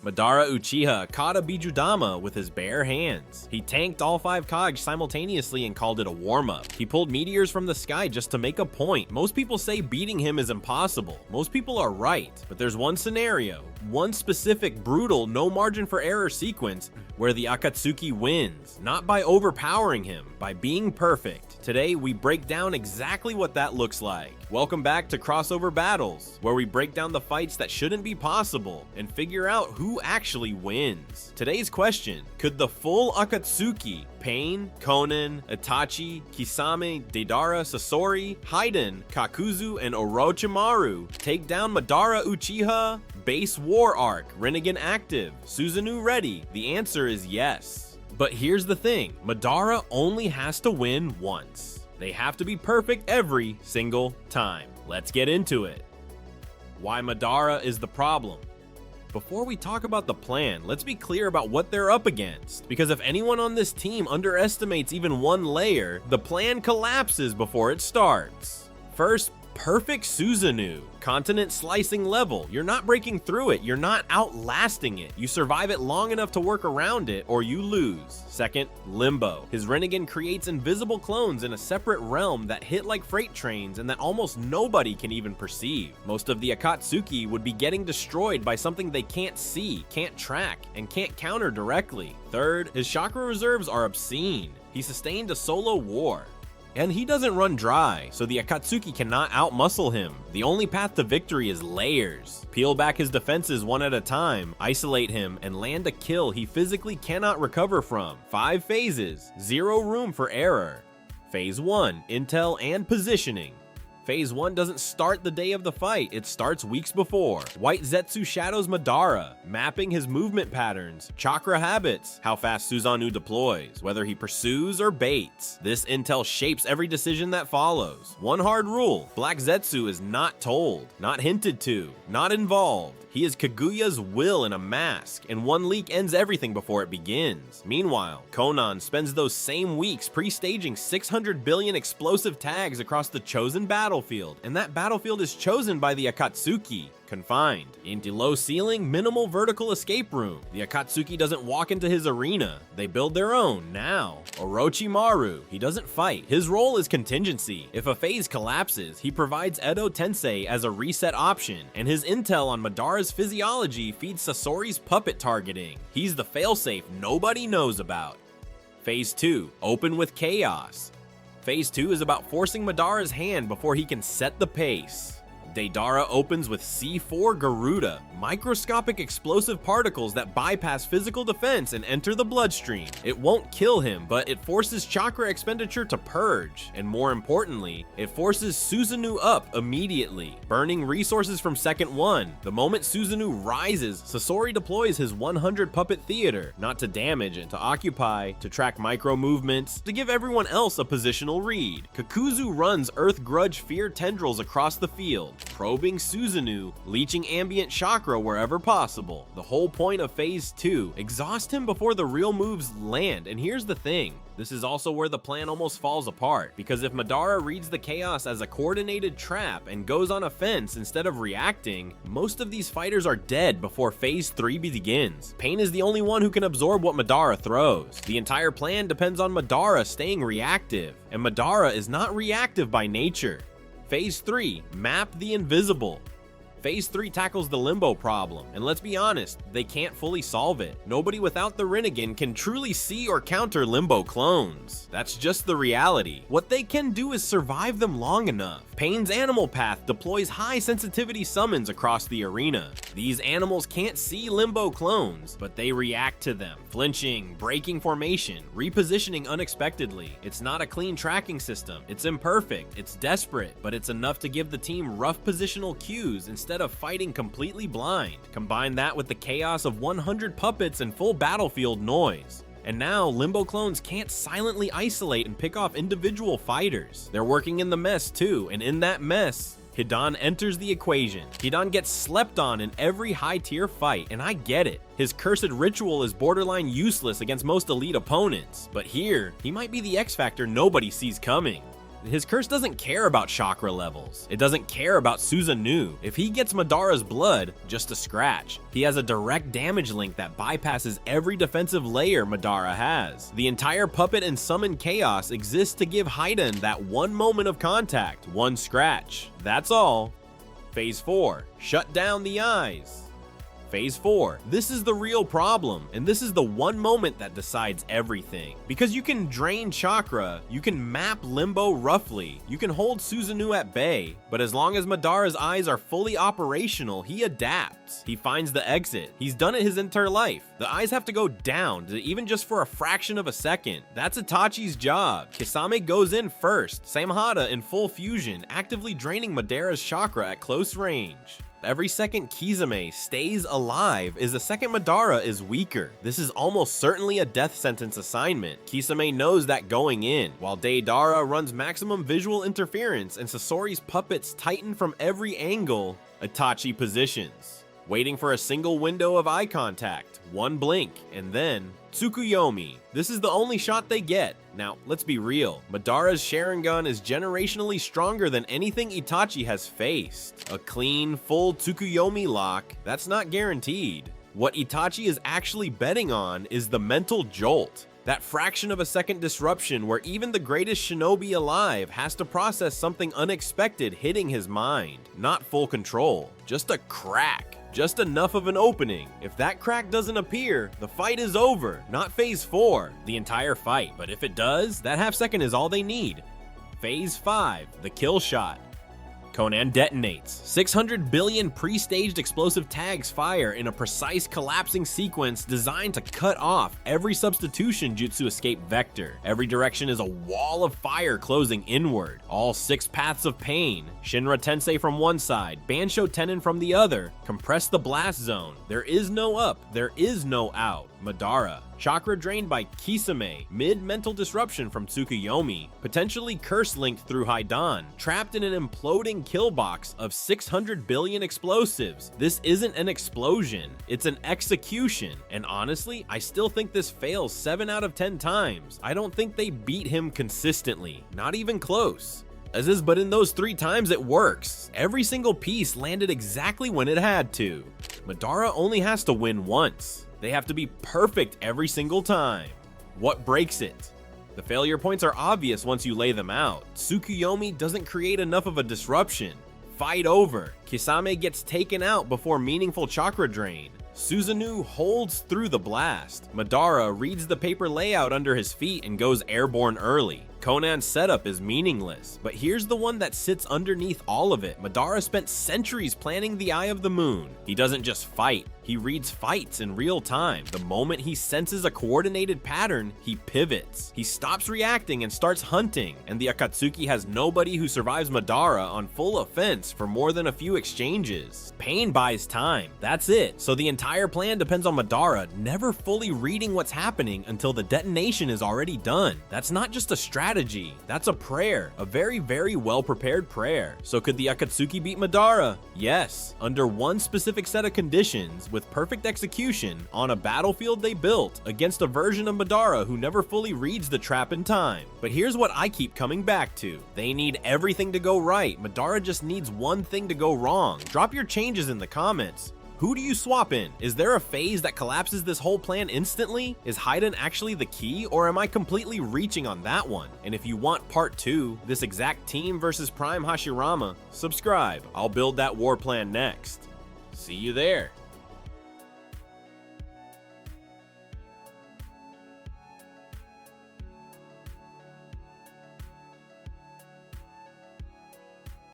Madara Uchiha caught a Bijudama with his bare hands. He tanked all 5 Kage simultaneously and called it a warm-up. He pulled meteors from the sky just to make a point. Most people say beating him is impossible. Most people are right, but there's one scenario, one specific brutal, no margin for error sequence where the Akatsuki wins, not by overpowering him, by being perfect. Today, we break down exactly what that looks like. Welcome back to Crossover Battles, where we break down the fights that shouldn't be possible and figure out who actually wins. Today's question: could the full Akatsuki, Pain, Konan, Itachi, Kisame, Deidara, Sasori, Haiden, Kakuzu, and Orochimaru take down Madara Uchiha? Base War Arc, Rinnegan active, Susanoo ready? The answer is yes. But here's the thing, Madara only has to win once. They have to be perfect every single time. Let's get into it. Why Madara is the problem. Before we talk about the plan, let's be clear about what they're up against. Because if anyone on this team underestimates even one layer, the plan collapses before it starts. First, perfect Susanoo. Continent slicing level. You're not breaking through it. You're not outlasting it. You survive it long enough to work around it, or you lose. Second, Limbo. His Rinnegan creates invisible clones in a separate realm that hit like freight trains and that almost nobody can even perceive. Most of the Akatsuki would be getting destroyed by something they can't see, can't track, and can't counter directly. Third, his chakra reserves are obscene. He sustained a solo war. And he doesn't run dry, so the Akatsuki cannot outmuscle him. The only path to victory is layers. Peel back his defenses one at a time, isolate him, and land a kill he physically cannot recover from. 5 phases, 0 room for error. Phase 1, intel and positioning. Phase 1 doesn't start the day of the fight, it starts weeks before. White Zetsu shadows Madara, mapping his movement patterns, chakra habits, how fast Susanoo deploys, whether he pursues or baits. This intel shapes every decision that follows. One hard rule: Black Zetsu is not told, not hinted to, not involved. He is Kaguya's will in a mask, and one leak ends everything before it begins. Meanwhile, Konan spends those same weeks pre-staging 600 billion explosive tags across the chosen battlefield, and that battlefield is chosen by the Akatsuki. Confined. Into low ceiling, minimal vertical escape room. The Akatsuki doesn't walk into his arena, they build their own now. Orochimaru, he doesn't fight. His role is contingency. If a phase collapses, he provides Edo Tensei as a reset option, and his intel on Madara's physiology feeds Sasori's puppet targeting. He's the failsafe nobody knows about. Phase 2, open with chaos. Phase 2 is about forcing Madara's hand before he can set the pace. Deidara opens with C4 Garuda, microscopic explosive particles that bypass physical defense and enter the bloodstream. It won't kill him, but it forces chakra expenditure to purge, and more importantly, it forces Susanoo up immediately, burning resources from second 1. The moment Susanoo rises, Sasori deploys his 100 puppet theater, not to damage and to occupy, to track micro movements, to give everyone else a positional read. Kakuzu runs Earth Grudge Fear tendrils across the field, probing Susanoo, leeching ambient chakra wherever possible. The whole point of Phase 2, exhaust him before the real moves land, and here's the thing. This is also where the plan almost falls apart, because if Madara reads the chaos as a coordinated trap and goes on offense instead of reacting, most of these fighters are dead before Phase 3 begins. Pain is the only one who can absorb what Madara throws. The entire plan depends on Madara staying reactive, and Madara is not reactive by nature. Phase 3, map the invisible. Phase 3 tackles the Limbo problem, and let's be honest, they can't fully solve it. Nobody without the Rinnegan can truly see or counter Limbo clones. That's just the reality. What they can do is survive them long enough. Pain's animal path deploys high sensitivity summons across the arena. These animals can't see Limbo clones, but they react to them, flinching, breaking formation, repositioning unexpectedly. It's not a clean tracking system. It's imperfect, it's desperate, but it's enough to give the team rough positional cues instead of fighting completely blind. Combine that with the chaos of 100 puppets and full battlefield noise. And now, Limbo clones can't silently isolate and pick off individual fighters. They're working in the mess too, and in that mess, Hidan enters the equation. Hidan gets slept on in every high-tier fight, and I get it. His cursed ritual is borderline useless against most elite opponents, but here, he might be the X-Factor nobody sees coming. His curse doesn't care about chakra levels. It doesn't care about Susanoo. If he gets Madara's blood, just a scratch. He has a direct damage link that bypasses every defensive layer Madara has. The entire puppet and summon chaos exists to give Haiden that one moment of contact, one scratch. That's all. Phase 4. Shut down the eyes. Phase 4. This is the real problem, and this is the one moment that decides everything. Because you can drain chakra, you can map Limbo roughly, you can hold Susanoo at bay, but as long as Madara's eyes are fully operational, he adapts. He finds the exit. He's done it his entire life. The eyes have to go down, even just for a fraction of a second. That's Itachi's job. Kisame goes in first, Samehada in full fusion, actively draining Madara's chakra at close range. Every second Kisame stays alive is a second Madara is weaker. This is almost certainly a death sentence assignment. Kisame knows that going in, while Deidara runs maximum visual interference and Sasori's puppets tighten from every angle, Itachi positions, waiting for a single window of eye contact, one blink, and then Tsukuyomi. This is the only shot they get. Now, let's be real. Madara's Sharingan is generationally stronger than anything Itachi has faced. A clean, full Tsukuyomi lock, that's not guaranteed. What Itachi is actually betting on is the mental jolt. That fraction of a second disruption where even the greatest shinobi alive has to process something unexpected hitting his mind. Not full control, just a crack. Just enough of an opening. If that crack doesn't appear, the fight is over, not phase 4, the entire fight. But if it does, that half second is all they need. Phase 5, the kill shot. Conan detonates. 600 billion pre-staged explosive tags fire in a precise collapsing sequence designed to cut off every substitution jutsu escape vector. Every direction is a wall of fire closing inward. All 6 paths of pain. Shinra Tensei from one side, Bansho Tenin from the other. Compress the blast zone. There is no up, there is no out. Madara. Chakra drained by Kisame, mid-mental disruption from Tsukuyomi, potentially curse-linked through Haidan, trapped in an imploding kill box of 600 billion explosives. This isn't an explosion, it's an execution. And honestly, I still think this fails 7 out of 10 times. I don't think they beat him consistently, not even close. But in those 3 times it works. Every single piece landed exactly when it had to. Madara only has to win once. They have to be perfect every single time. What breaks it? The failure points are obvious once you lay them out. Tsukuyomi doesn't create enough of a disruption. Fight over. Kisame gets taken out before meaningful chakra drain. Susanoo holds through the blast. Madara reads the paper layout under his feet and goes airborne early. Conan's setup is meaningless, but here's the one that sits underneath all of it. Madara spent centuries planning the Eye of the Moon. He doesn't just fight, he reads fights in real time. The moment he senses a coordinated pattern, he pivots. He stops reacting and starts hunting, and the Akatsuki has nobody who survives Madara on full offense for more than a few exchanges. Pain buys time, that's it. So the entire plan depends on Madara never fully reading what's happening until the detonation is already done. That's not just a strategy, that's a prayer, a very, very well-prepared prayer. So could the Akatsuki beat Madara? Yes, under one specific set of conditions, with perfect execution, on a battlefield they built, against a version of Madara who never fully reads the trap in time. But here's what I keep coming back to. They need everything to go right, Madara just needs one thing to go wrong. Drop your changes in the comments. Who do you swap in? Is there a phase that collapses this whole plan instantly? Is Haiden actually the key, or am I completely reaching on that one? And if you want part 2, this exact team versus Prime Hashirama, subscribe. I'll build that war plan next. See you there.